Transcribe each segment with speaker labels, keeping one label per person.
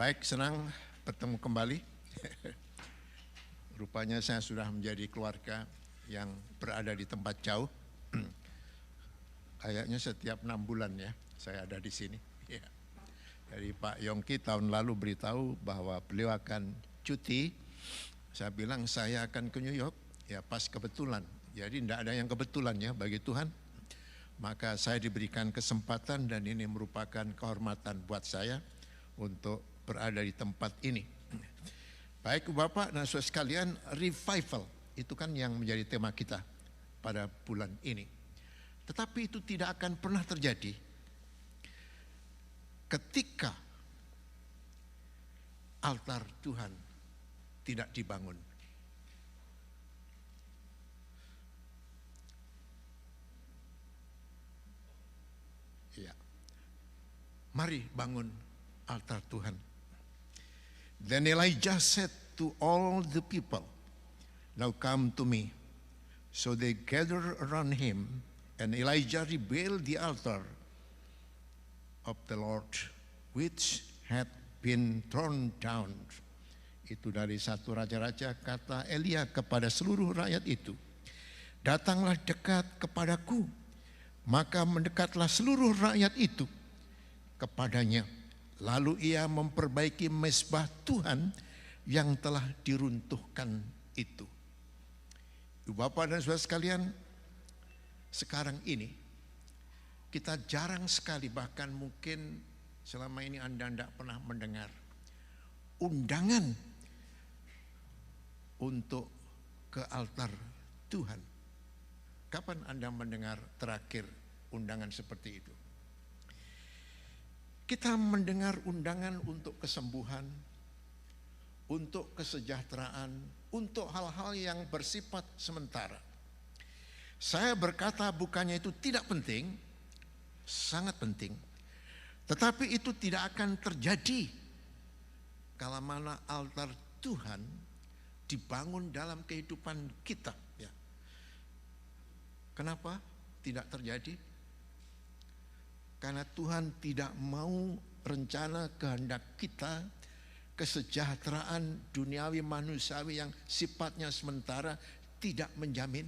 Speaker 1: Baik, senang bertemu kembali. Rupanya saya sudah menjadi keluarga yang berada di tempat jauh. Kayaknya setiap 6 bulan ya saya ada di sini. Ya. Dari Pak Yongki tahun lalu beritahu bahwa beliau akan cuti. Saya bilang saya akan ke New York, ya pas kebetulan. Jadi tidak ada yang kebetulan ya bagi Tuhan. Maka saya diberikan kesempatan dan ini merupakan kehormatan buat saya untuk berada di tempat ini. Baik Bapak dan Saudara sekalian, revival itu kan yang menjadi tema kita pada bulan ini. Tetapi itu tidak akan pernah terjadi ketika altar Tuhan tidak dibangun. Ya. Mari bangun altar Tuhan. Then Elijah said to all the people, "Now come to me." So they gathered around him, and Elijah rebuilt the altar of the Lord, which had been torn down. Itu dari 1 Raja-Raja, kata Elia kepada seluruh rakyat itu, "Datanglah dekat kepadaku." Maka mendekatlah seluruh rakyat itu kepadanya. Lalu ia memperbaiki mezbah Tuhan yang telah diruntuhkan itu. Ibu Bapak dan Saudara sekalian, sekarang ini kita jarang sekali, bahkan mungkin selama ini Anda tidak pernah mendengar undangan untuk ke altar Tuhan. Kapan Anda mendengar terakhir undangan seperti itu? Kita mendengar undangan untuk kesembuhan, untuk kesejahteraan, untuk hal-hal yang bersifat sementara. Saya berkata bukannya itu tidak penting, sangat penting. Tetapi itu tidak akan terjadi kalau mana altar Tuhan dibangun dalam kehidupan kita. Ya. Kenapa tidak terjadi? Karena Tuhan tidak mau rencana kehendak kita, kesejahteraan duniawi manusiawi yang sifatnya sementara tidak menjamin.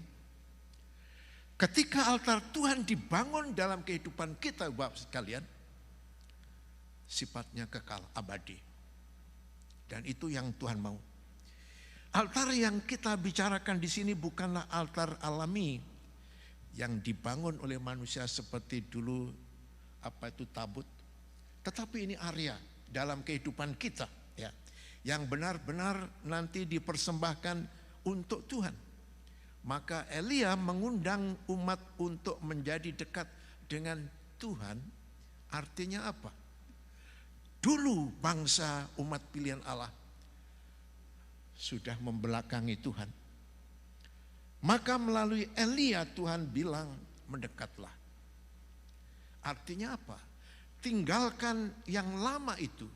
Speaker 1: Ketika altar Tuhan dibangun dalam kehidupan kita, Bapak sekalian, sifatnya kekal abadi. Dan itu yang Tuhan mau. Altar yang kita bicarakan di sini bukanlah altar alami yang dibangun oleh manusia seperti dulu tabut, tetapi ini area dalam kehidupan kita ya, yang benar-benar nanti dipersembahkan untuk Tuhan. Maka Elia mengundang umat untuk menjadi dekat dengan Tuhan. Artinya apa? Dulu bangsa umat pilihan Allah sudah membelakangi Tuhan, maka melalui Elia Tuhan bilang mendekatlah. Artinya apa? Tinggalkan yang lama itu.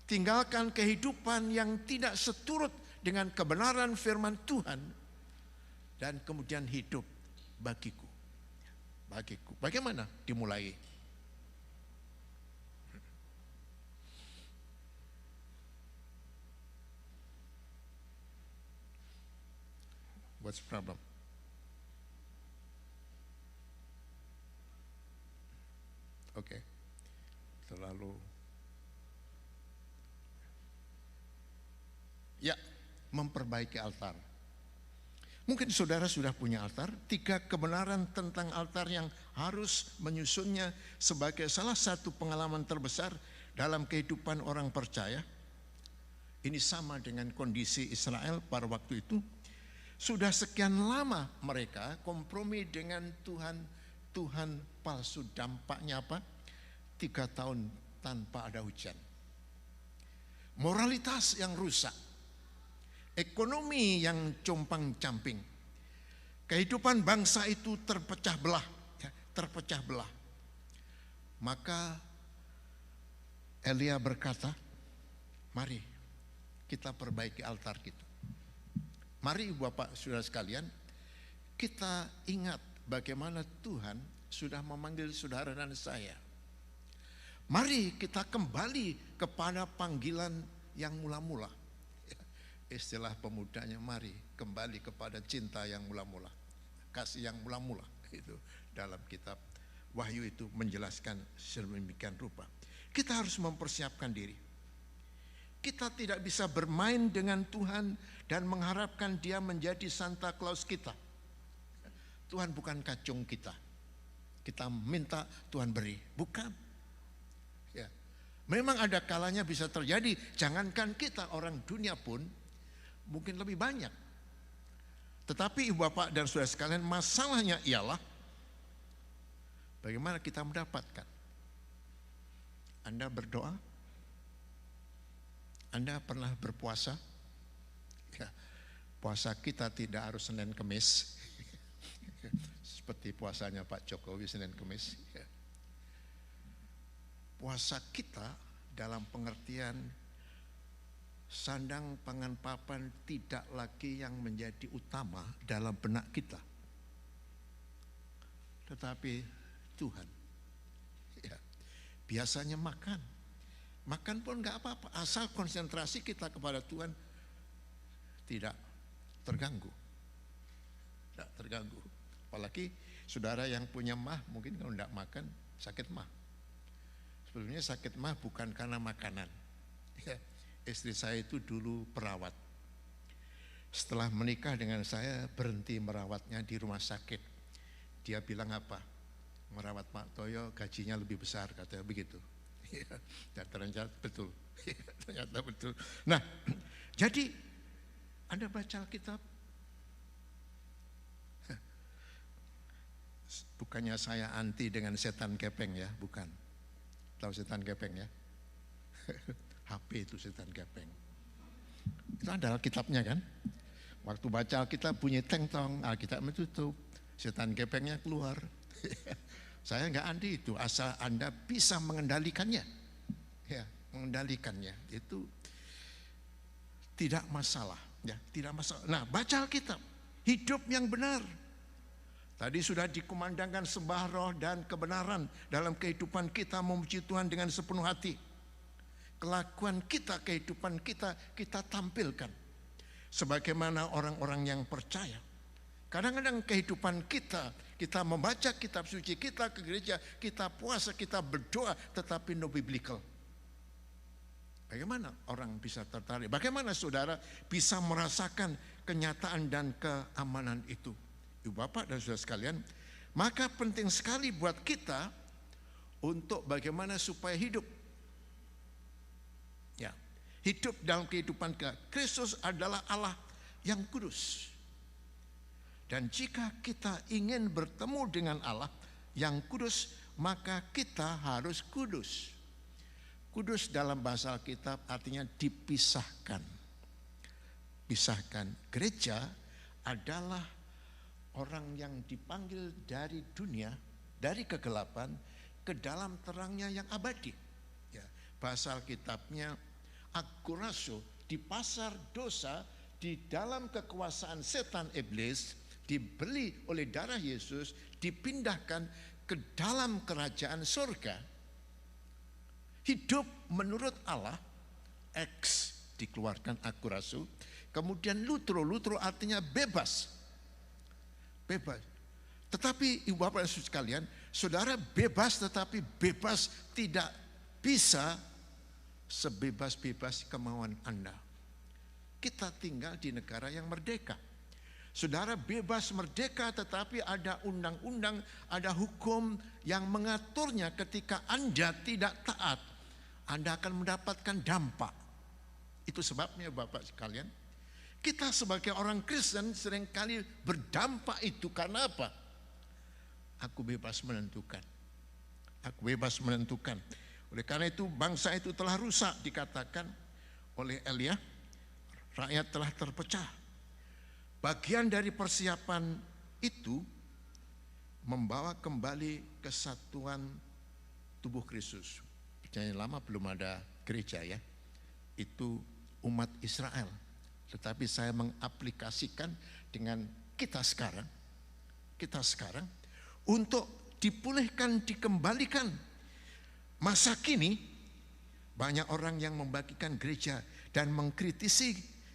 Speaker 1: Tinggalkan kehidupan yang tidak seturut dengan kebenaran firman Tuhan. Dan kemudian hidup bagiku. Bagiku. Bagaimana dimulai? What's the problem? Oke, terlalu ya, memperbaiki altar. Mungkin saudara sudah punya altar. 3 kebenaran tentang altar yang harus menyusunnya sebagai salah satu pengalaman terbesar dalam kehidupan orang percaya. Ini sama dengan kondisi Israel pada waktu itu. Sudah sekian lama mereka kompromi dengan Tuhan palsu. Dampaknya apa? 3 tahun tanpa ada hujan. Moralitas yang rusak. Ekonomi yang compang-camping. Kehidupan bangsa itu terpecah belah. Ya, terpecah belah. Maka Elia berkata, mari kita perbaiki altar kita. Mari Bapak Saudara sekalian, kita ingat bagaimana Tuhan sudah memanggil saudara dan saya. Mari kita kembali kepada panggilan yang mula-mula. Istilah pemudanya, mari kembali kepada cinta yang mula-mula, kasih yang mula-mula. Itu dalam kitab Wahyu itu menjelaskan sedemikian rupa. Kita harus mempersiapkan diri. Kita tidak bisa bermain dengan Tuhan dan mengharapkan Dia menjadi Santa Claus kita. Tuhan bukan kacung kita. Kita minta Tuhan beri, bukan. Ya. Memang ada kalanya bisa terjadi, jangankan kita, orang dunia pun mungkin lebih banyak. Tetapi Ibu Bapak dan Saudara sekalian, masalahnya ialah bagaimana kita mendapatkan. Anda berdoa? Anda pernah berpuasa? Ya, puasa kita tidak harus Senin Kemis. Seperti puasanya Pak Jokowi Senin Kemis. Ya. Puasa kita dalam pengertian sandang pangan papan tidak lagi yang menjadi utama dalam benak kita, tetapi Tuhan. Ya, biasanya makan pun nggak apa-apa, asal konsentrasi kita kepada Tuhan tidak terganggu, Apalagi saudara yang punya mah, mungkin kalau tidak makan sakit mah. Sebelumnya sakit mah bukan karena makanan. Ya. Istri saya itu dulu perawat. Setelah menikah dengan saya, berhenti merawatnya di rumah sakit. Dia bilang apa? Merawat Pak Toyo gajinya lebih besar, katanya begitu. Dan ternyata betul. Ternyata betul. Nah, jadi Anda baca Alkitab. Bukannya saya anti dengan setan gepeng ya, bukan. Tahu setan gepeng ya? HP itu setan gepeng. Itu ada Alkitabnya kan? Waktu baca Alkitab bunyi teng tong, Alkitab tutup, setan gepengnya keluar. Saya enggak anti itu, asal Anda bisa mengendalikannya. Ya, mengendalikannya itu tidak masalah, ya, tidak masalah. Nah, baca Alkitab, hidup yang benar. Tadi sudah dikumandangkan sembah roh dan kebenaran dalam kehidupan kita, memuji Tuhan dengan sepenuh hati. Kelakuan kita, kehidupan kita, kita tampilkan sebagaimana orang-orang yang percaya. Kadang-kadang kehidupan kita membaca kitab suci, kita ke gereja, kita puasa, kita berdoa, tetapi no biblical. Bagaimana orang bisa tertarik? Bagaimana saudara bisa merasakan kenyataan dan keamanan itu? Ibu Bapak dan saudara sekalian, maka penting sekali buat kita untuk bagaimana supaya hidup. Ya, hidup dalam kehidupan kita. Kristus adalah Allah yang kudus. Dan jika kita ingin bertemu dengan Allah yang kudus, maka kita harus kudus. Kudus dalam bahasa Alkitab artinya dipisahkan. Pisahkan. Gereja adalah orang yang dipanggil dari dunia, dari kegelapan ke dalam terangnya yang abadi. Ya, bahasa Alkitabnya akuraso, di pasar dosa, di dalam kekuasaan setan iblis, dibeli oleh darah Yesus, dipindahkan ke dalam kerajaan surga. Hidup menurut Allah, X dikeluarkan akuraso, kemudian lutro artinya bebas. Bebas. Tetapi Ibu Bapak dan Saudara sekalian, saudara bebas, tetapi bebas tidak bisa sebebas-bebas kemauan Anda. Kita tinggal di negara yang merdeka. Saudara bebas merdeka, tetapi ada undang-undang, ada hukum yang mengaturnya. Ketika Anda tidak taat, Anda akan mendapatkan dampak. Itu sebabnya Bapak sekalian, kita sebagai orang Kristen seringkali berdampak itu karena apa? Aku bebas menentukan. Aku bebas menentukan. Oleh karena itu bangsa itu telah rusak, dikatakan oleh Elia. Rakyat telah terpecah. Bagian dari persiapan itu membawa kembali kesatuan tubuh Kristus. Perjanjian Lama belum ada gereja ya. Itu umat Israel. Tetapi saya mengaplikasikan dengan kita sekarang untuk dipulihkan, dikembalikan Masa kini banyak orang yang membagikan gereja dan mengkritisi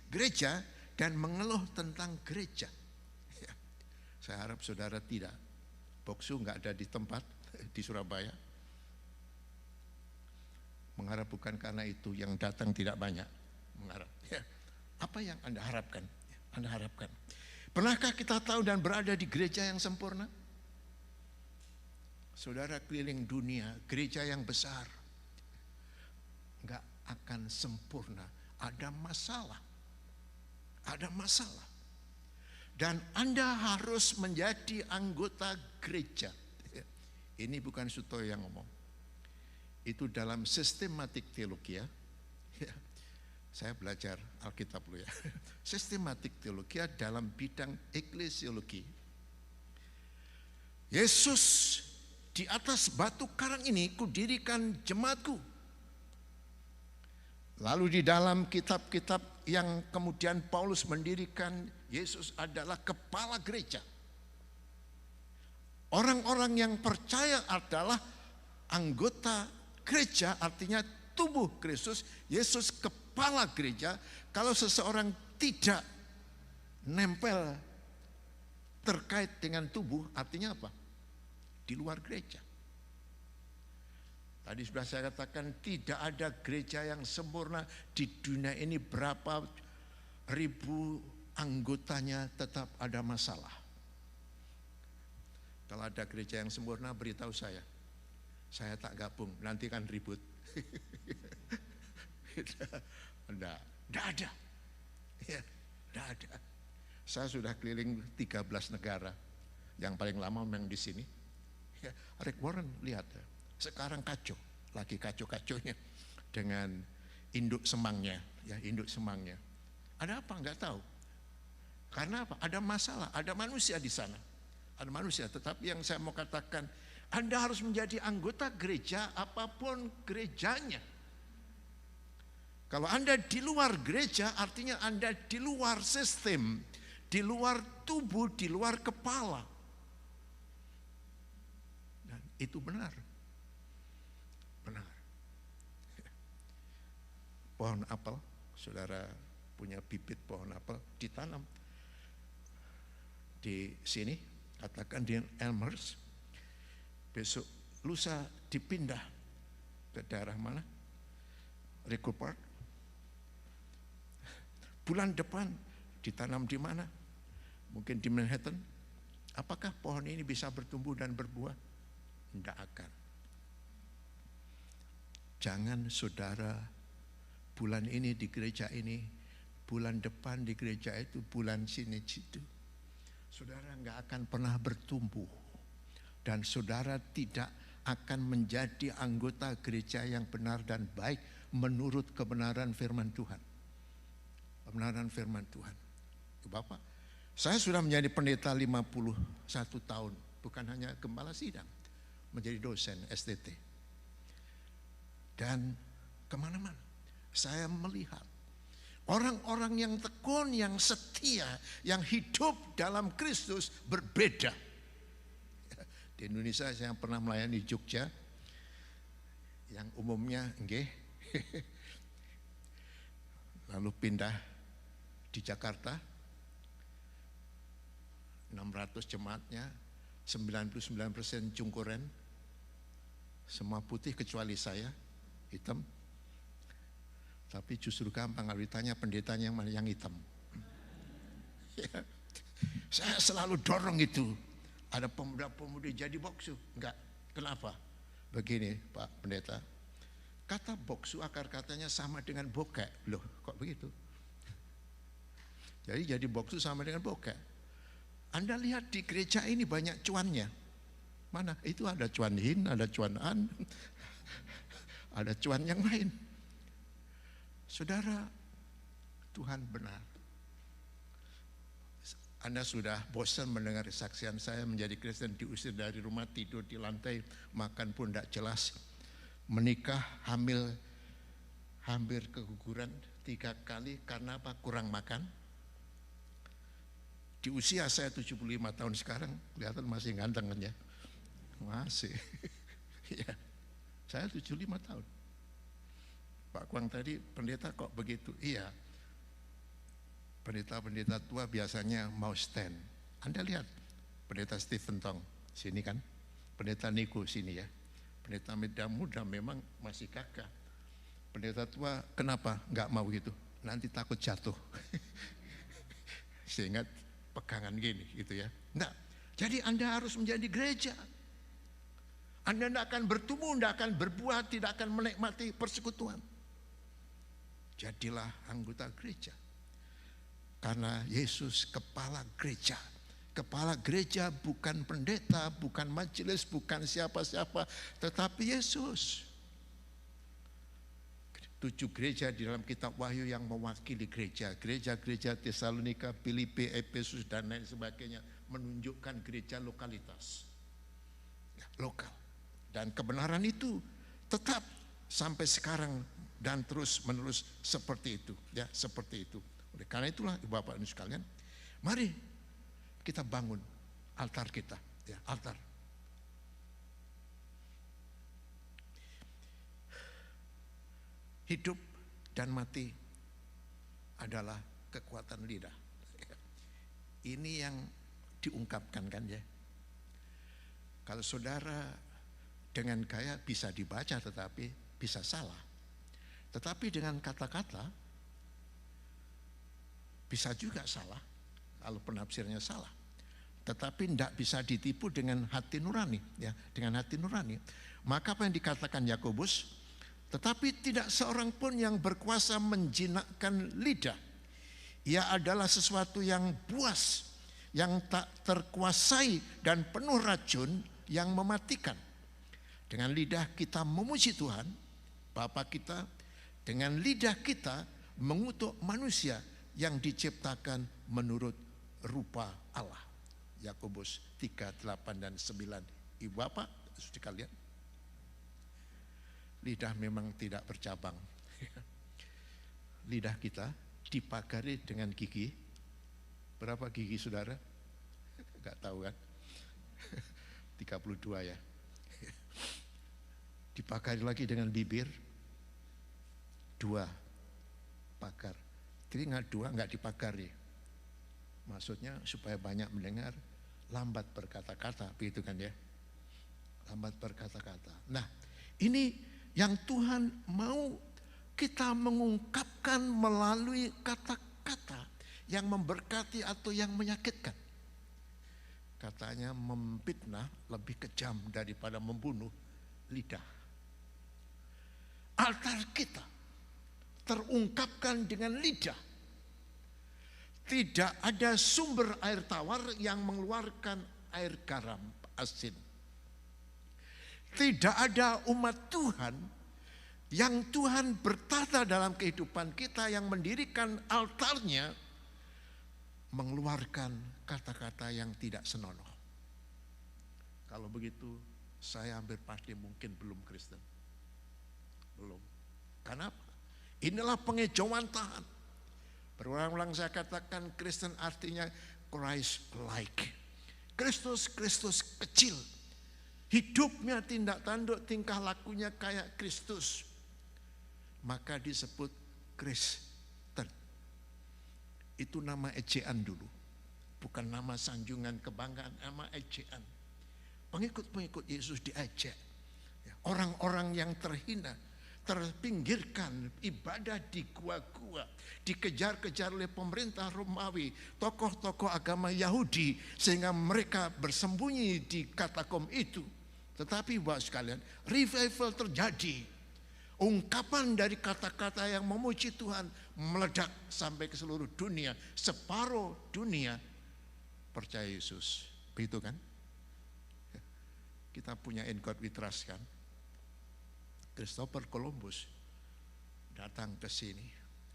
Speaker 1: gereja dan mengeluh tentang gereja. Ya, saya harap saudara tidak. Boksu nggak ada di tempat di Surabaya. Mengharap bukan karena itu yang datang tidak banyak. Mengharap. Ya. Apa yang Anda harapkan? Anda harapkan. Pernahkah kita tahu dan berada di gereja yang sempurna? Saudara keliling dunia, gereja yang besar nggak akan sempurna. Ada masalah. Ada masalah. Dan Anda harus menjadi anggota gereja. Ini bukan Sutoyo yang ngomong. Itu dalam sistematik teologi ya. Saya belajar Alkitab dulu ya. Sistematik teologi dalam bidang eklesiologi. Yesus di atas batu karang ini kudirikan jemaatku. Lalu di dalam kitab-kitab yang kemudian Paulus mendirikan, Yesus adalah kepala gereja. Orang-orang yang percaya adalah anggota gereja, artinya tubuh Kristus. Yesus kepala gereja. Kalau seseorang tidak nempel terkait dengan tubuh, artinya apa? Di luar gereja. Tadi sudah saya katakan tidak ada gereja yang sempurna di dunia ini. Berapa ribu anggotanya tetap ada masalah. Kalau ada gereja yang sempurna beritahu saya tak gabung, nanti kan ribut. Enggak ada. Ya, enggak ada. Saya sudah keliling 13 negara. Yang paling lama memang di sini. Ya, Rick Warren lihat, sekarang kacau, lagi kacau-kacaunya dengan induk semangnya, ya induk semangnya. Ada apa? Enggak tahu. Karena apa? Ada masalah, ada manusia di sana, ada manusia. Tetapi yang saya mau katakan, Anda harus menjadi anggota gereja apapun gerejanya. Kalau Anda di luar gereja, artinya Anda di luar sistem, di luar tubuh, di luar kepala. Itu benar. Benar. Pohon apel, saudara punya bibit pohon apel, ditanam di sini, katakan di Elmhurst. Besok lusa dipindah ke daerah mana? Recruit Park. Bulan depan ditanam di mana? Mungkin di Manhattan. Apakah pohon ini bisa bertumbuh dan berbuah? Tidak akan. Jangan saudara bulan ini di gereja ini, bulan depan di gereja itu, bulan sini situ. Saudara nggak akan pernah bertumbuh. Dan saudara tidak akan menjadi anggota gereja yang benar dan baik menurut kebenaran firman Tuhan. Kebenaran firman Tuhan. Bapak, saya sudah menjadi pendeta 51 tahun. Bukan hanya gembala sidang. Menjadi dosen STT. Dan kemana-mana saya melihat orang-orang yang tekun, yang setia, yang hidup dalam Kristus berbeda. Di Indonesia saya pernah melayani di Jogja, yang umumnya nggih, lalu pindah di Jakarta, 600 jemaatnya, 99% Cungkuren, semua putih kecuali saya, hitam. Tapi justru gampang kalau ditanya pendetanya yang mana yang hitam. Ya. Saya selalu dorong itu. Ada pemuda-pemudi jadi boksu. Enggak, kenapa? Begini Pak Pendeta. Kata boksu akar katanya sama dengan bokek. Loh kok begitu? Jadi boksu sama dengan bokek. Anda lihat di gereja ini banyak cuannya. Mana? Itu ada cuan hin, ada cuan an, ada cuan yang lain. Saudara, Tuhan benar. Anda sudah bosan mendengar kesaksian saya menjadi Kristen, diusir dari rumah, tidur di lantai, makan pun tidak jelas. Menikah, hamil, hampir keguguran 3 kali karena apa? Kurang makan. Di usia saya 75 tahun sekarang, kelihatan masih ganteng kan ya? Masih. Ya. Saya 75 tahun. Pak Kuang tadi, pendeta kok begitu? Iya, pendeta-pendeta tua biasanya mau stand. Anda lihat, pendeta Stephen Tong, sini kan? Pendeta Niko sini ya. Pendeta muda memang masih kakak. Pendeta tua kenapa nggak mau gitu? Nanti takut jatuh. Sehingga pegangan gini gitu ya. Nah, jadi Anda harus menjadi gereja. Anda tidak akan bertumbuh, tidak akan berbuah, tidak akan menikmati persekutuan. Jadilah anggota gereja. Karena Yesus kepala gereja. Kepala gereja bukan pendeta, bukan majelis, bukan siapa-siapa, tetapi Yesus. 7 gereja di dalam kitab Wahyu yang mewakili gereja. Gereja-gereja Tesalonika, Filipi, Efesus dan lain sebagainya menunjukkan gereja lokalitas. Ya, lokal. Dan kebenaran itu tetap sampai sekarang dan terus menerus seperti itu, ya, seperti itu. Oleh karena itulah Ibu Bapak Ibu sekalian, mari kita bangun altar kita, ya, altar. Hidup dan mati adalah kekuatan lidah. Ini yang diungkapkan kan ya. Kalau saudara dengan gaya bisa dibaca tetapi bisa salah. Tetapi dengan kata-kata bisa juga salah kalau penafsirnya salah. Tetapi tidak bisa ditipu dengan hati nurani, ya, dengan hati nurani. Maka apa yang dikatakan Yakobus? Tetapi tidak seorang pun yang berkuasa menjinakkan lidah. Ia adalah sesuatu yang buas, yang tak terkuasai dan penuh racun yang mematikan. Dengan lidah kita memuji Tuhan, Bapa kita, dengan lidah kita mengutuk manusia yang diciptakan menurut rupa Allah. Yakobus 3:8 dan 9. Ibu Bapak, sekalian, lidah memang tidak bercabang. Lidah kita dipagari dengan gigi. Berapa gigi saudara? Enggak tahu kan? 32 ya. Dipagari lagi dengan bibir. 2 pagar. Telinga 2 enggak dipagari. Maksudnya supaya banyak mendengar, lambat berkata-kata, begitu kan ya? Lambat berkata-kata. Nah, ini yang Tuhan mau kita mengungkapkan melalui kata-kata yang memberkati atau yang menyakitkan. Katanya memfitnah lebih kejam daripada membunuh, lidah. Altar kita terungkapkan dengan lidah. Tidak ada sumber air tawar yang mengeluarkan air garam asin. Tidak ada umat Tuhan yang Tuhan bertata dalam kehidupan kita, yang mendirikan altarnya mengeluarkan kata-kata yang tidak senonoh. Kalau begitu saya hampir pasti mungkin belum Kristen. Belum. Kenapa? Inilah pengejauhan Tuhan. Berulang-ulang saya katakan Kristen artinya Christ-like. Kristus kecil. Hidupnya tindak tanduk, tingkah lakunya kayak Kristus. Maka disebut Kristen. Itu nama ejaan dulu. Bukan nama sanjungan kebanggaan, nama ejaan. Pengikut-pengikut Yesus diejek. Orang-orang yang terhina, terpinggirkan, ibadah di gua-gua, dikejar-kejar oleh pemerintah Romawi, tokoh-tokoh agama Yahudi, sehingga mereka bersembunyi di katakom itu. Tetapi Bapak sekalian, revival terjadi. Ungkapan dari kata-kata yang memuji Tuhan meledak sampai ke seluruh dunia. Separuh dunia percaya Yesus. Begitu kan? Kita punya In God We Trust kan? Christopher Columbus datang ke sini,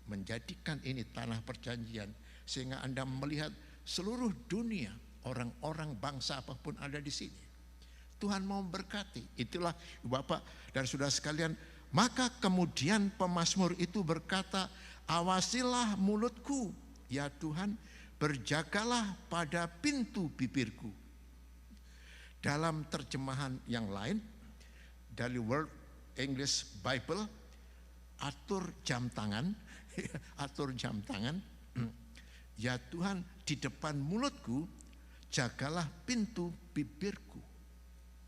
Speaker 1: menjadikan ini tanah perjanjian, sehingga Anda melihat seluruh dunia, orang-orang bangsa apapun ada di sini. Tuhan mau berkati. Itulah Bapak dan Saudara sekalian. Maka kemudian pemazmur itu berkata, awasilah mulutku, ya Tuhan, berjagalah pada pintu bibirku. Dalam terjemahan yang lain, dari Word English Bible, atur jam tangan, atur jam tangan. Ya Tuhan, di depan mulutku, jagalah pintu bibirku.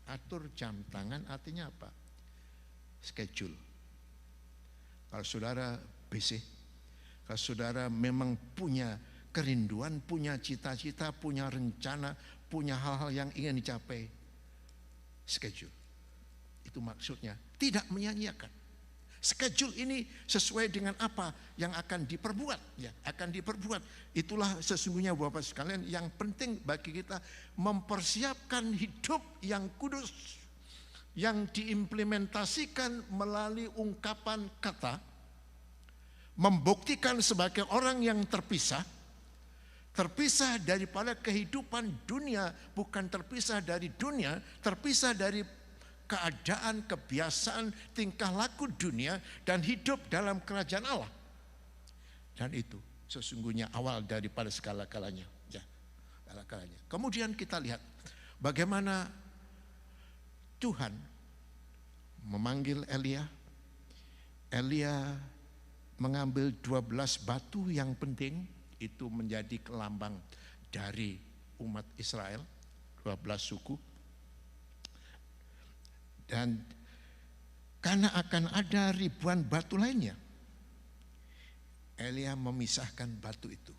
Speaker 1: Atur jam tangan artinya apa? Schedule. Kalau saudara busy, kalau saudara memang punya kerinduan, punya cita-cita, punya rencana, punya hal-hal yang ingin dicapai, schedule. Itu maksudnya, tidak menyia-nyiakan. Schedule ini sesuai dengan apa yang akan diperbuat, ya, akan diperbuat. Itulah sesungguhnya Bapak sekalian yang penting bagi kita, mempersiapkan hidup yang kudus, yang diimplementasikan melalui ungkapan kata, membuktikan sebagai orang yang terpisah daripada kehidupan dunia, bukan terpisah dari dunia, terpisah dari keadaan, kebiasaan, tingkah laku dunia, dan hidup dalam kerajaan Allah. Dan itu sesungguhnya awal daripada segala-galanya. Ya, segala-galanya. Kemudian kita lihat bagaimana Tuhan memanggil Elia. Elia mengambil 12 batu yang penting, itu menjadi kelambang dari umat Israel, 12 suku. Dan karena akan ada ribuan batu lainnya, Elia memisahkan batu itu.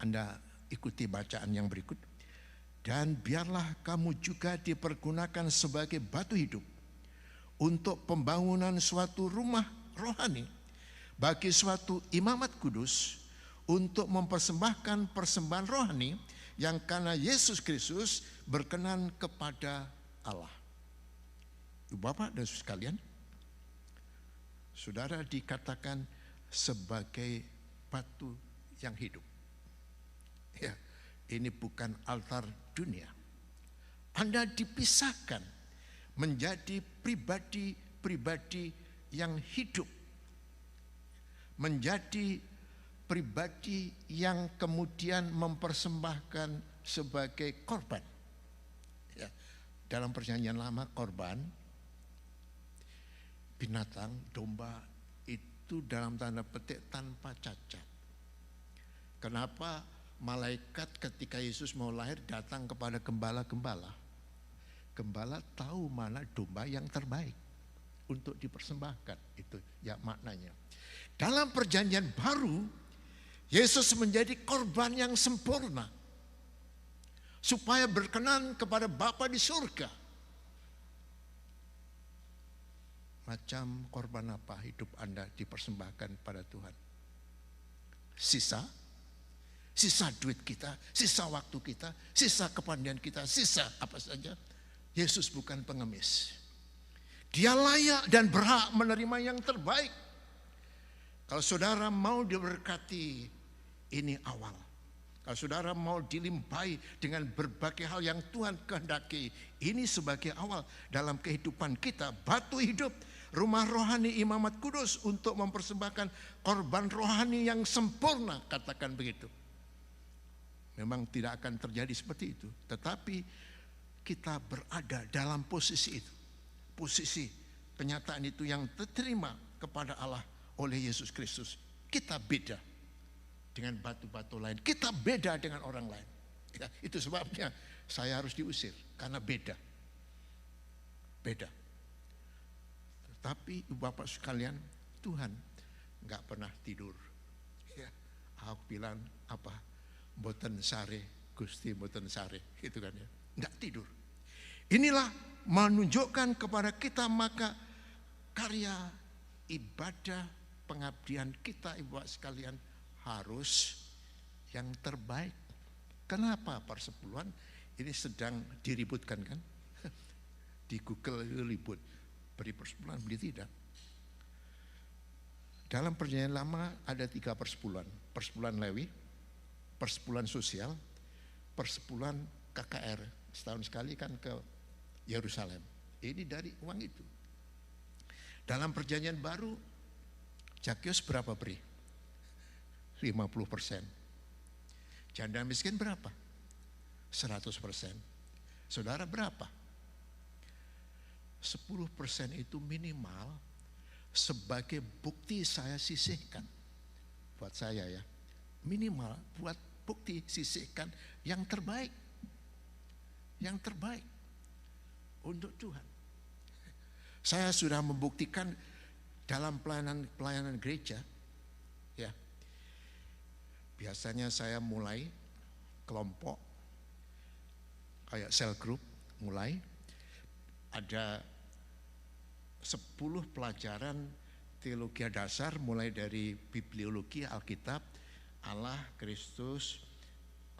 Speaker 1: Anda ikuti bacaan yang berikut. Dan biarlah kamu juga dipergunakan sebagai batu hidup untuk pembangunan suatu rumah rohani bagi suatu imamat kudus, untuk mempersembahkan persembahan rohani yang karena Yesus Kristus berkenan kepada Allah. Bapak dan Saudara sekalian, saudara dikatakan sebagai batu yang hidup. Ya, ini bukan altar dunia. Anda dipisahkan menjadi pribadi-pribadi yang hidup, menjadi pribadi yang kemudian mempersembahkan sebagai korban. Ya, dalam perjanjian lama korban binatang, domba itu dalam tanda petik tanpa cacat. Kenapa malaikat ketika Yesus mau lahir datang kepada gembala-gembala? Gembala tahu mana domba yang terbaik untuk dipersembahkan. Itu ya maknanya. Dalam perjanjian baru, Yesus menjadi korban yang sempurna supaya berkenan kepada Bapa di surga. Macam korban apa hidup Anda dipersembahkan pada Tuhan? Sisa duit kita, sisa waktu kita, sisa kepandaian kita, sisa apa saja. Yesus bukan pengemis. Dia layak dan berhak menerima yang terbaik. Kalau saudara mau diberkati, ini awal. Kalau saudara mau dilimpahi dengan berbagai hal yang Tuhan kehendaki, ini sebagai awal dalam kehidupan kita, batu hidup, rumah rohani imamat kudus untuk mempersembahkan korban rohani yang sempurna, katakan begitu. Memang tidak akan terjadi seperti itu, tetapi kita berada dalam posisi itu, posisi penyataan itu yang diterima kepada Allah oleh Yesus Kristus. Kita beda dengan batu-batu lain, kita beda dengan orang lain. Ya, itu sebabnya saya harus diusir karena beda. Tetapi Bapak sekalian, Tuhan nggak pernah tidur. Ya, aku bilang apa? Boten sare, Gusti boten sare, gitu kan ya. Nggak tidur. Inilah menunjukkan kepada kita maka karya ibadah pengabdian kita, Ibu sekalian, harus yang terbaik. Kenapa persepuluhan ini sedang diributkan kan? Di Google itu ribut, beri persepuluhan, beli tidak. Dalam perjanjian lama ada 3 persepuluhan. Persepuluhan Lewi, persepuluhan sosial, persepuluhan KKR. Setahun sekali kan ke Yerusalem. Ini dari uang itu. Dalam perjanjian baru, Zakius berapa beri? 50%. Janda miskin berapa? 100%. Saudara berapa? 10% itu minimal sebagai bukti saya sisihkan. Buat saya ya, minimal buat bukti sisihkan yang terbaik. Yang terbaik untuk Tuhan. Saya sudah membuktikan dalam pelayanan gereja, ya. Biasanya saya mulai kelompok, kayak cell group, mulai ada 10 pelajaran teologi dasar, mulai dari bibliologi, Alkitab, Allah, Kristus,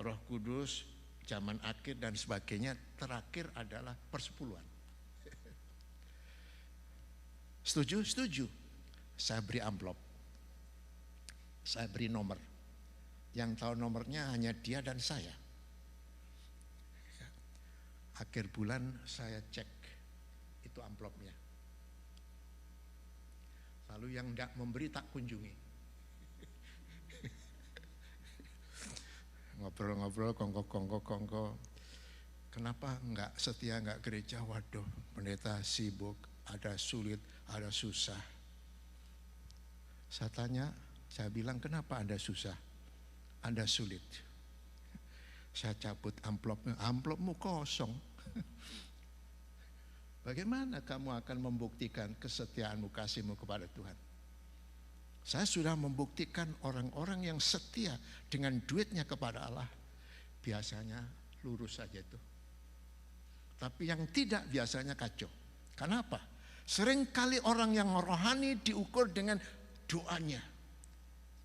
Speaker 1: Roh Kudus, zaman akhir dan sebagainya. Terakhir adalah persepuluhan. Setuju? Setuju. Saya beri amplop. Saya beri nomor. Yang tahu nomornya hanya dia dan saya. Akhir bulan saya cek itu amplopnya. Lalu yang tidak memberi tak kunjungi. Ngobrol-ngobrol, kongko. Kenapa enggak setia, enggak gereja? Waduh, pendeta sibuk, ada sulit, ada susah. Saya bilang, kenapa Anda susah? Anda sulit. Saya cabut amplopnya, amplopmu kosong. Bagaimana kamu akan membuktikan kesetiaanmu, kasihmu kepada Tuhan? Saya sudah membuktikan orang-orang yang setia dengan duitnya kepada Allah. Biasanya lurus saja itu. Tapi yang tidak biasanya kacau. Kenapa? Seringkali orang yang rohani diukur dengan doanya.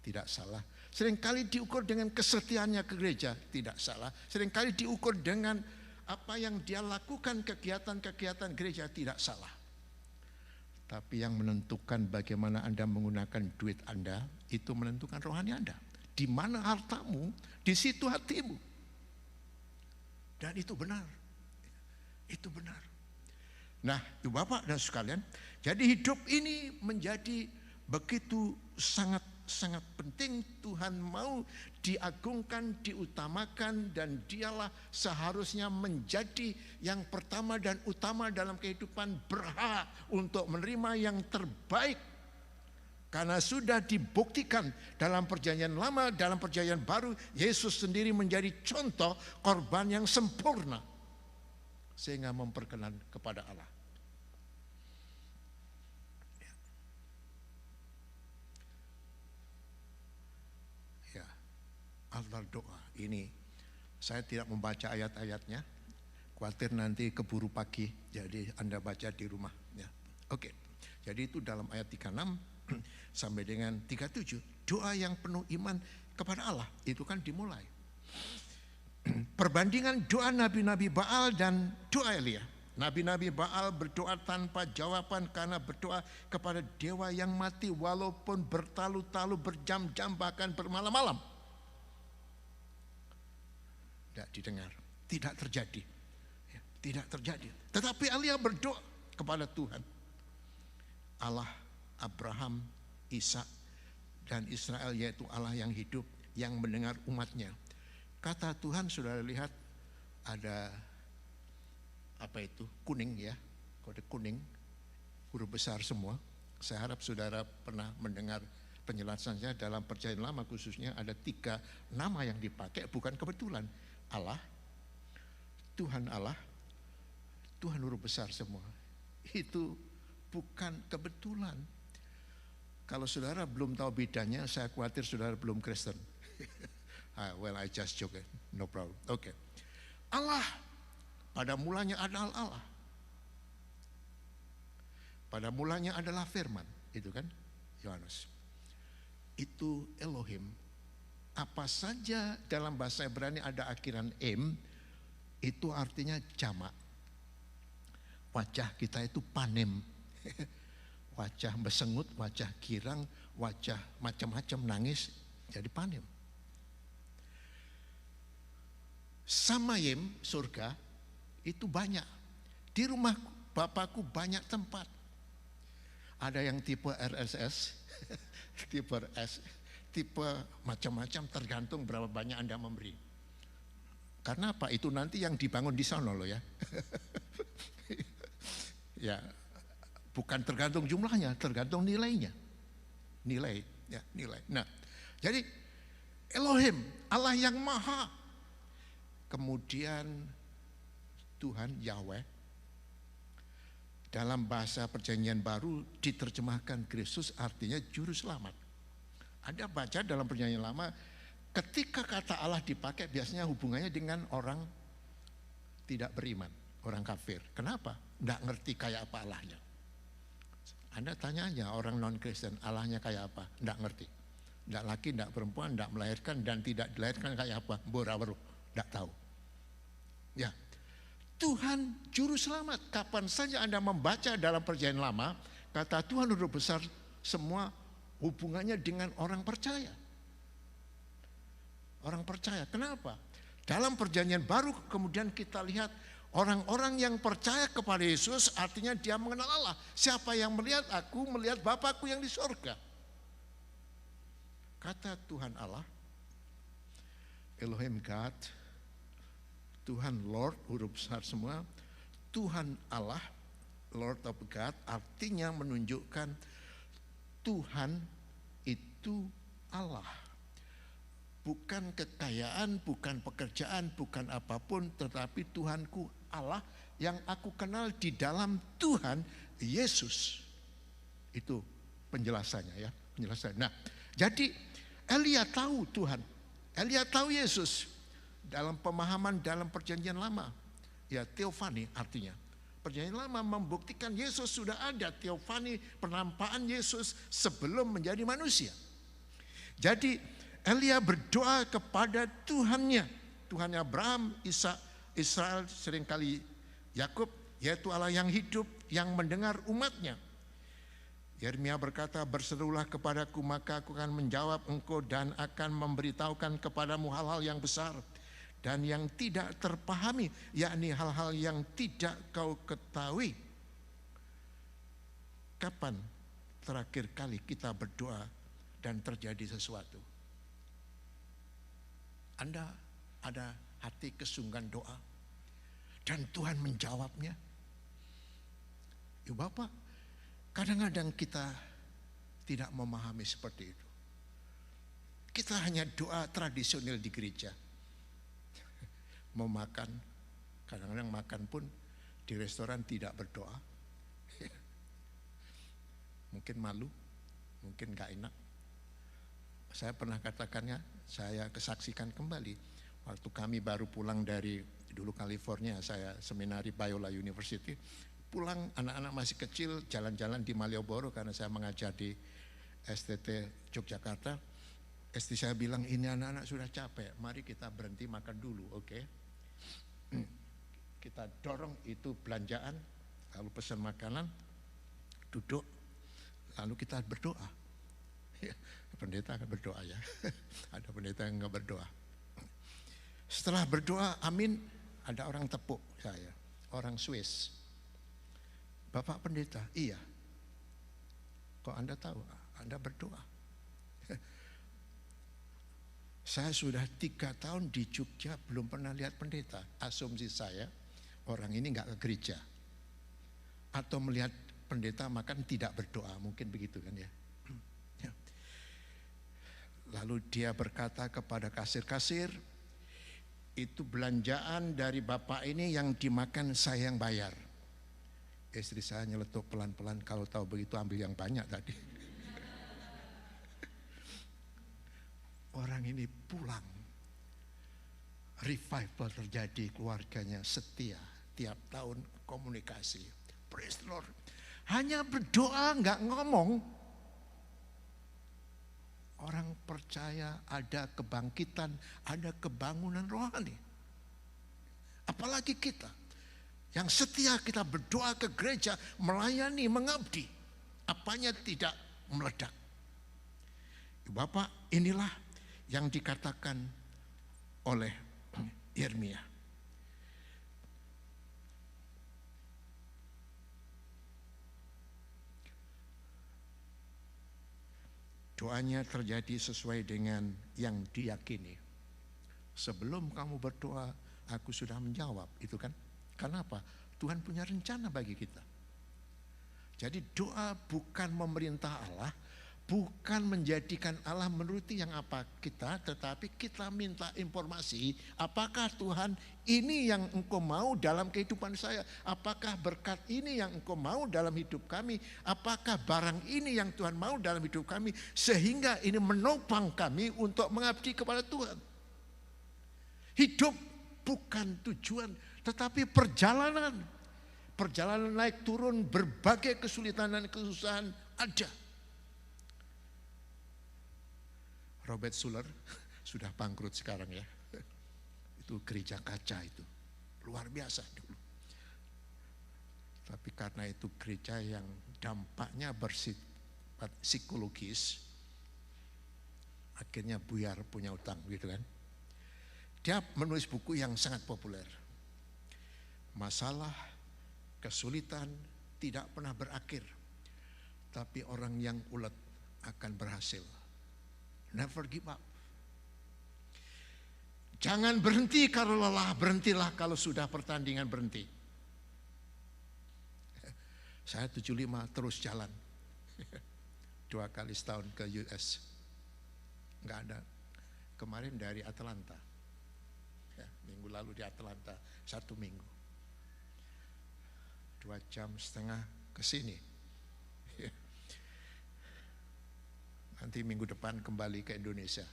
Speaker 1: Tidak salah. Seringkali diukur dengan kesetiaannya ke gereja. Tidak salah. Seringkali diukur dengan apa yang dia lakukan, kegiatan-kegiatan gereja. Tidak salah. Tapi yang menentukan bagaimana Anda menggunakan duit Anda, itu menentukan rohani Anda. Di mana hartamu, di situ hatimu. Dan itu benar. Itu benar. Nah, itu Bapak dan sekalian, jadi hidup ini menjadi begitu sangat penting. Tuhan mau diagungkan, diutamakan, dan dialah seharusnya menjadi yang pertama dan utama dalam kehidupan, berhak untuk menerima yang terbaik. Karena sudah dibuktikan dalam perjanjian lama, dalam perjanjian baru, Yesus sendiri menjadi contoh korban yang sempurna. Sehingga memperkenan kepada Allah. Ya, altar doa ini saya tidak membaca ayat-ayatnya, khawatir nanti keburu pagi, jadi Anda baca di rumah. Ya. Oke, jadi itu dalam ayat 36 sampai dengan 37, doa yang penuh iman kepada Allah itu kan dimulai. Perbandingan doa nabi-nabi Baal dan doa Elia. Nabi-nabi Baal berdoa tanpa jawaban karena berdoa kepada dewa yang mati walaupun bertalu-talu, berjam-jam, bahkan bermalam-malam. Tidak didengar, tidak terjadi. Tidak terjadi. Tetapi Elia berdoa kepada Tuhan. Allah Abraham, Ishak, dan Israel, yaitu Allah yang hidup, yang mendengar umatnya. Kata Tuhan, sudah lihat ada apa itu, kuning ya, kode kuning, huruf besar semua. Saya harap saudara pernah mendengar penjelasannya dalam perjanjian lama, khususnya ada 3 nama yang dipakai, bukan kebetulan. Allah, Tuhan huruf besar semua. Itu bukan kebetulan. Kalau saudara belum tahu bedanya, saya khawatir saudara belum Kristen. Well, I just joke, no problem. Oke. Allah, pada mulanya adalah Allah. Pada mulanya adalah firman, itu kan Yohanes. Itu Elohim. Apa saja dalam bahasa Ibrani ada akhiran em, itu artinya jamak. Wajah kita itu panem. Wajah besengut, wajah girang, wajah macam-macam nangis, jadi panem. Samayim, surga, itu banyak. Di rumah Bapakku banyak tempat. Ada yang tipe RSS, tipe S, tipe macam-macam, tergantung berapa banyak Anda memberi. Karena apa? Itu nanti yang dibangun di sana loh ya. Ya, bukan tergantung jumlahnya, tergantung nilainya. Nilai, ya, nilai. Nah, jadi Elohim, Allah yang maha. Kemudian Tuhan Yahweh, dalam bahasa perjanjian baru diterjemahkan Kristus, artinya juru selamat. Anda baca dalam perjanjian lama, ketika kata Allah dipakai biasanya hubungannya dengan orang tidak beriman, orang kafir. Kenapa? Tidak ngerti kayak apa Allahnya. Anda tanya aja orang non-Kristen, Allahnya kayak apa? Tidak ngerti. Tidak laki, tidak perempuan, tidak melahirkan, dan tidak dilahirkan kayak apa? Bora-boro, tidak tahu. Ya, Tuhan juru selamat. Kapan saja Anda membaca dalam perjanjian lama, kata Tuhan huruf besar, semua hubungannya dengan orang percaya. Orang percaya, kenapa? Dalam perjanjian baru kemudian kita lihat orang-orang yang percaya kepada Yesus, artinya dia mengenal Allah. Siapa yang melihat aku, melihat Bapakku yang di sorga. Kata Tuhan Allah, Elohim God, Tuhan Lord, huruf besar semua, Tuhan Allah, Lord of God, artinya menunjukkan Tuhan itu Allah. Bukan kekayaan, bukan pekerjaan, bukan apapun, tetapi Tuhanku Allah yang aku kenal di dalam Tuhan Yesus. Itu penjelasannya ya, penjelasan. Nah, jadi Elia tahu Tuhan, Elia tahu Yesus dalam pemahaman dalam perjanjian lama. Ya, teofani artinya. Perjanjian lama membuktikan Yesus sudah ada, teofani, penampakan Yesus sebelum menjadi manusia. Jadi Elia berdoa kepada Tuhannya, Tuhannya Abraham, Ishak, Israel, seringkali Yakub, yaitu Allah yang hidup, yang mendengar umatnya. Yeremia berkata, berserulah kepadaku maka aku akan menjawab engkau dan akan memberitahukan kepadamu hal-hal yang besar dan yang tidak terpahami, yakni hal-hal yang tidak kau ketahui. Kapan terakhir kali kita berdoa dan terjadi sesuatu? Anda ada hati kesungguhan doa dan Tuhan menjawabnya. Ya Bapak, kadang-kadang kita tidak memahami seperti itu. Kita hanya doa tradisional di gereja. Mau makan, kadang-kadang makan pun di restoran tidak berdoa. Mungkin malu, mungkin gak enak. Saya pernah katakannya, saya kesaksikan kembali. Waktu kami baru pulang dari dulu California, saya seminari Biola University. Pulang anak-anak masih kecil, jalan-jalan di Malioboro karena saya mengajar di STT Yogyakarta. Istri saya bilang, ini anak-anak sudah capek, mari kita berhenti makan dulu, oke? Kita dorong itu belanjaan, lalu pesan makanan, duduk, lalu kita berdoa. Pendeta akan berdoa ya. Ada pendeta yang enggak berdoa. Setelah berdoa, amin, ada orang tepuk saya, orang Swiss. Bapak pendeta, iya. Kok Anda tahu? Anda berdoa. Saya sudah 3 tahun di Jogja belum pernah lihat pendeta. Asumsi saya, orang ini enggak ke gereja. Atau melihat pendeta makan tidak berdoa, mungkin begitu kan ya. Lalu dia berkata kepada kasir-kasir, itu belanjaan dari bapak ini yang dimakan saya yang bayar. Istri saya nyeletuk pelan-pelan, kalau tahu begitu ambil yang banyak tadi. Orang ini pulang, revival terjadi, keluarganya setia, tiap tahun komunikasi. Praise the Lord. Hanya berdoa, nggak ngomong. Orang percaya ada kebangkitan, ada kebangunan rohani. Apalagi kita yang setia, kita berdoa ke gereja, melayani, mengabdi. Apanya tidak meledak. Bapak, inilah yang dikatakan oleh Yeremia. Doanya terjadi sesuai dengan yang diyakini. Sebelum kamu berdoa, aku sudah menjawab, itu kan? Kenapa? Tuhan punya rencana bagi kita. Jadi doa bukan memerintah Allah, bukan menjadikan Allah menuruti yang apa kita, tetapi kita minta informasi, apakah Tuhan ini yang engkau mau dalam kehidupan saya, apakah berkat ini yang engkau mau dalam hidup kami, apakah barang ini yang Tuhan mau dalam hidup kami, sehingga ini menopang kami untuk mengabdi kepada Tuhan. Hidup bukan tujuan, tetapi perjalanan. Perjalanan naik turun, berbagai kesulitan dan kesusahan ada. Robert Schuller sudah bangkrut sekarang ya. Itu gereja kaca itu. Luar biasa dulu. Tapi karena itu gereja yang dampaknya bersifat psikologis, akhirnya buyar punya utang gitu kan. Dia menulis buku yang sangat populer. Masalah, kesulitan tidak pernah berakhir. Tapi orang yang ulet akan berhasil. Never give up. Jangan berhenti kalau lelah, berhentilah kalau sudah pertandingan berhenti. Saya 75 terus jalan. 2 kali setahun ke US. Enggak ada. Kemarin dari Atlanta. Ya, minggu lalu di Atlanta, 1 minggu. 2,5 jam ke sini. Nanti minggu depan kembali ke Indonesia.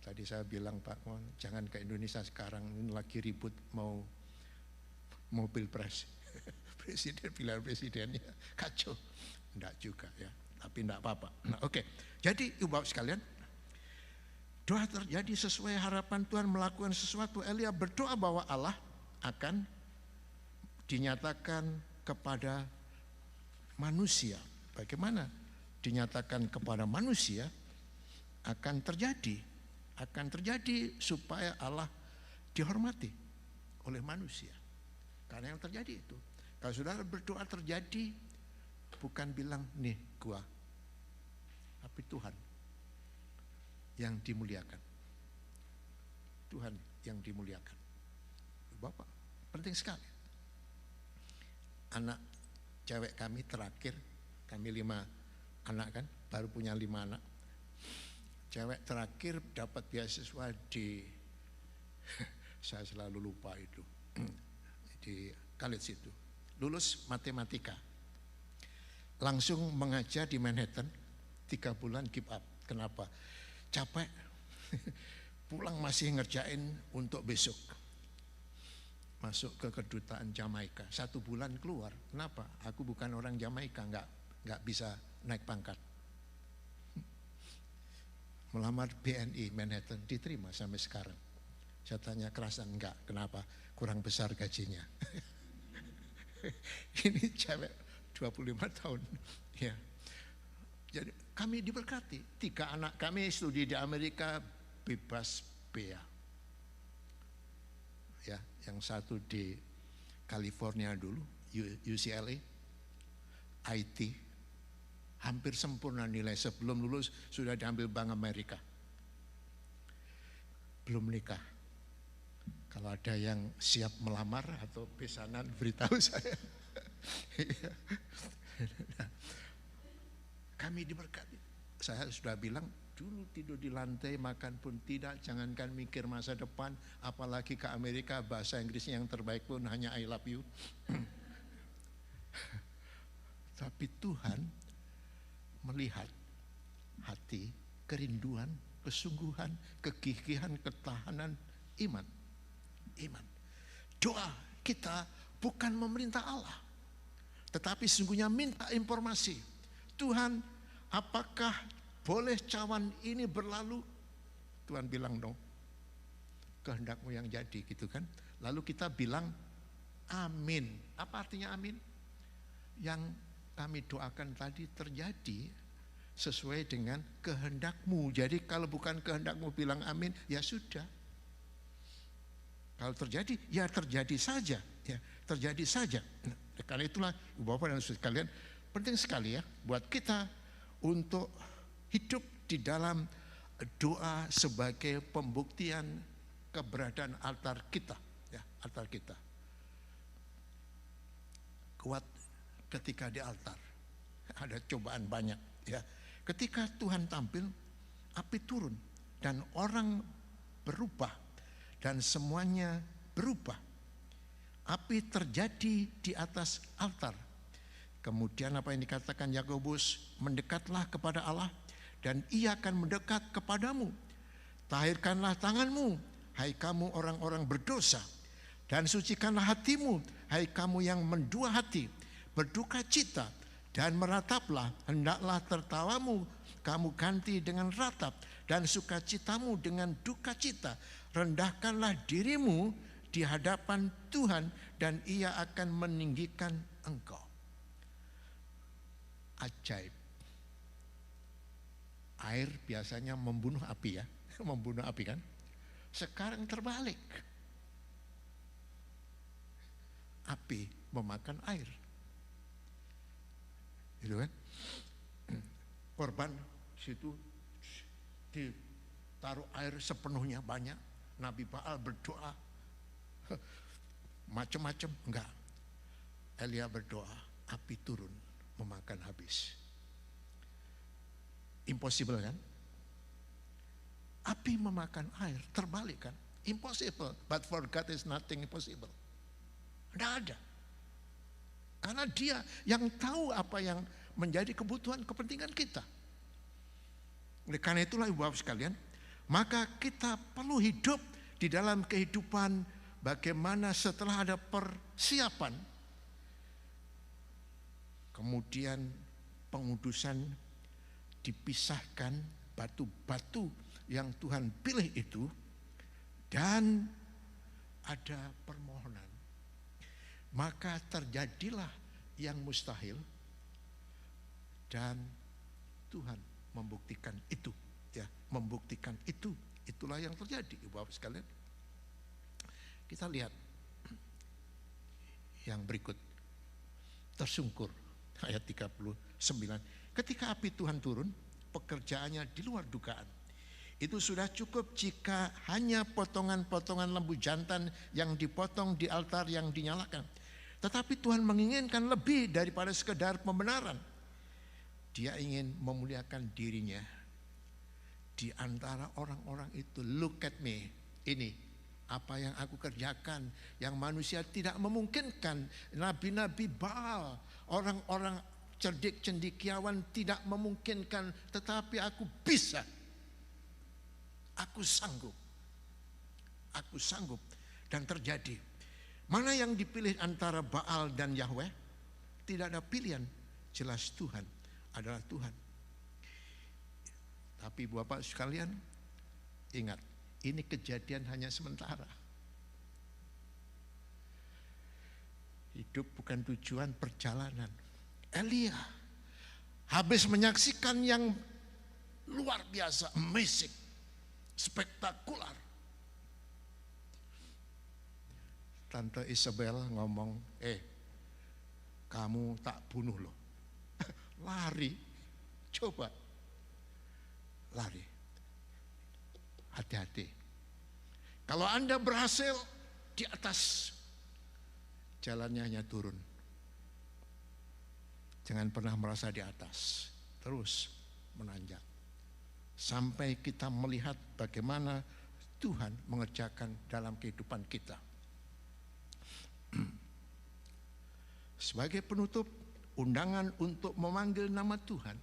Speaker 1: Tadi saya bilang Pak Mon, jangan ke Indonesia sekarang, ini lagi ribut mau pilpres. Presiden pilihan presidennya kacau. Enggak juga ya, tapi enggak apa-apa. Nah, oke. Jadi Ibu Bapak sekalian, doa terjadi sesuai harapan Tuhan melakukan sesuatu. Elia berdoa bahwa Allah akan dinyatakan kepada manusia. Bagaimana dinyatakan kepada manusia? Akan terjadi supaya Allah dihormati oleh manusia. Karena yang terjadi itu, kalau saudara berdoa terjadi, bukan bilang nih gua, tapi Tuhan yang dimuliakan. Tuhan yang dimuliakan. Bapak, penting sekali. Anak cewek kami terakhir, kami 5 anak kan, baru punya 5 anak. Cewek terakhir dapat beasiswa di, saya selalu lupa itu, di college itu. Lulus matematika. Langsung mengajar di Manhattan, 3 bulan give up. Kenapa? Capek. Pulang masih ngerjain untuk besok. Masuk ke kedutaan Jamaika. 1 bulan keluar. Kenapa? Aku bukan orang Jamaika, nggak bisa naik pangkat. Melamar BNI Manhattan, diterima sampai sekarang. Saya tanya kerasan, enggak. Kenapa? Kurang besar gajinya. Ini cewek 25 tahun. Ya. Jadi kami diberkati. 3 anak kami studi di Amerika bebas bea. Ya, yang satu di California dulu, UCLA, IT. Hampir sempurna nilai, sebelum lulus sudah diambil Bank Amerika. Belum menikah. Kalau ada yang siap melamar atau pesanan, beritahu saya. Kami diberkati. Saya sudah bilang, dulu tidur di lantai, makan pun tidak, jangankan mikir masa depan, apalagi ke Amerika, bahasa Inggrisnya yang terbaik pun hanya I love you. Tapi Tuhan melihat hati, kerinduan, kesungguhan, kegigihan, ketahanan, iman. Doa kita bukan memerintah Allah, tetapi sungguhnya minta informasi. Tuhan, apakah boleh cawan ini berlalu? Tuhan bilang dong, kehendakmu yang jadi, gitu kan. Lalu kita bilang amin. Apa artinya amin? Yang kami doakan tadi terjadi sesuai dengan kehendakmu. Jadi kalau bukan kehendakmu bilang amin, ya sudah. Kalau terjadi, ya terjadi saja. Ya, terjadi saja. Nah, karena itulah Bapak dan Saudara sekalian, penting sekali ya buat kita untuk hidup di dalam doa sebagai pembuktian keberadaan altar kita. Ya, altar kita. Kuat ketika di altar. Ada cobaan banyak ya. Ketika Tuhan tampil, api turun dan orang berubah dan semuanya berubah. Api terjadi di atas altar. Kemudian apa yang dikatakan Yakobus, mendekatlah kepada Allah dan Ia akan mendekat kepadamu. Tahirkanlah tanganmu, hai kamu orang-orang berdosa, dan sucikanlah hatimu, hai kamu yang mendua hati, berduka cita, dan merataplah. Hendaklah tertawamu kamu ganti dengan ratap, dan sukacitamu dengan duka cita. Rendahkanlah dirimu di hadapan Tuhan, dan Ia akan meninggikan engkau. Ajaib. Air biasanya membunuh api ya, membunuh api kan. Sekarang terbalik. Api memakan air. Gitu kan? Korban situ ditaruh air sepenuhnya banyak. Nabi Baal berdoa macam-macam, enggak. Elia berdoa, api turun memakan habis. Impossible kan? Api memakan air, terbalik kan? Impossible, but for God is nothing impossible. Tidak ada. Karena Dia yang tahu apa yang menjadi kebutuhan kepentingan kita. Oleh karena itulah ibu bapak sekalian, maka kita perlu hidup di dalam kehidupan bagaimana setelah ada persiapan, kemudian pengudusan, dipisahkan batu-batu yang Tuhan pilih itu, dan ada permohonan. Maka terjadilah yang mustahil, dan Tuhan membuktikan itu, ya, membuktikan itu. Itulah yang terjadi, ibu bapak sekalian. Kita lihat yang berikut, tersungkur ayat 39. Ketika api Tuhan turun, pekerjaannya di luar dugaan. Itu sudah cukup jika hanya potongan-potongan lembu jantan yang dipotong di altar yang dinyalakan. Tetapi Tuhan menginginkan lebih daripada sekedar pembenaran. Dia ingin memuliakan dirinya di antara orang-orang itu. Look at me, ini apa yang aku kerjakan yang manusia tidak memungkinkan. Nabi-nabi Baal, orang-orang cerdik cendekiawan tidak memungkinkan, tetapi aku bisa. Aku sanggup. Aku sanggup. Dan terjadi. Mana yang dipilih antara Baal dan Yahweh? Tidak ada pilihan. Jelas Tuhan adalah Tuhan. Tapi Bapak sekalian, ingat, ini kejadian hanya sementara. Hidup bukan tujuan perjalanan. Elia habis menyaksikan yang luar biasa, amazing, spektakuler. Tante Isabel ngomong, kamu tak bunuh loh. Lari, coba lari. Hati-hati. Kalau Anda berhasil di atas, jalannya hanya turun. Jangan pernah merasa di atas, terus menanjak. Sampai kita melihat bagaimana Tuhan mengerjakan dalam kehidupan kita. Sebagai penutup, undangan untuk memanggil nama Tuhan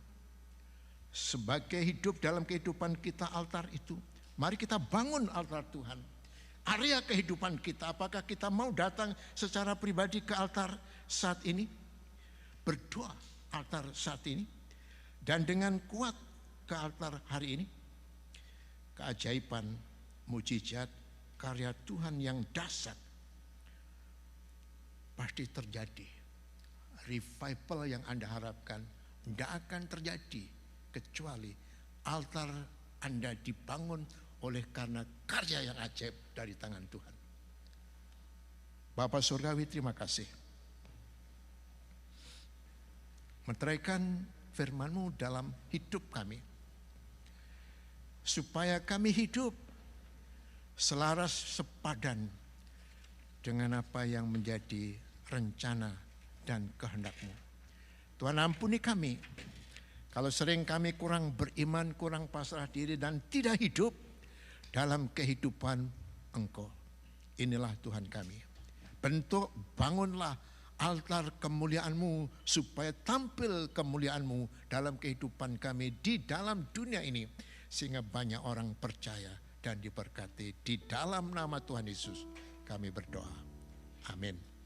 Speaker 1: sebagai hidup dalam kehidupan kita altar itu. Mari kita bangun altar Tuhan. Area kehidupan kita, apakah kita mau datang secara pribadi ke altar saat ini? Berdoa altar saat ini. Dan dengan kuat ke altar hari ini. Keajaiban, mujizat, karya Tuhan yang dahsyat pasti terjadi. Revival yang Anda harapkan tidak akan terjadi kecuali altar Anda dibangun oleh karena karya yang ajaib dari tangan Tuhan. Bapa Surgawi, terima kasih. Meteraikan firman-Mu dalam hidup kami, supaya kami hidup selaras sepadan dengan apa yang menjadi rencana dan kehendak-Mu. Tuhan ampuni kami. Kalau sering kami kurang beriman, kurang pasrah diri dan tidak hidup dalam kehidupan Engkau. Inilah Tuhan kami. Bangunlah altar kemuliaan-Mu supaya tampil kemuliaan-Mu dalam kehidupan kami di dalam dunia ini. Sehingga banyak orang percaya dan diberkati. Di dalam nama Tuhan Yesus kami berdoa. Amin.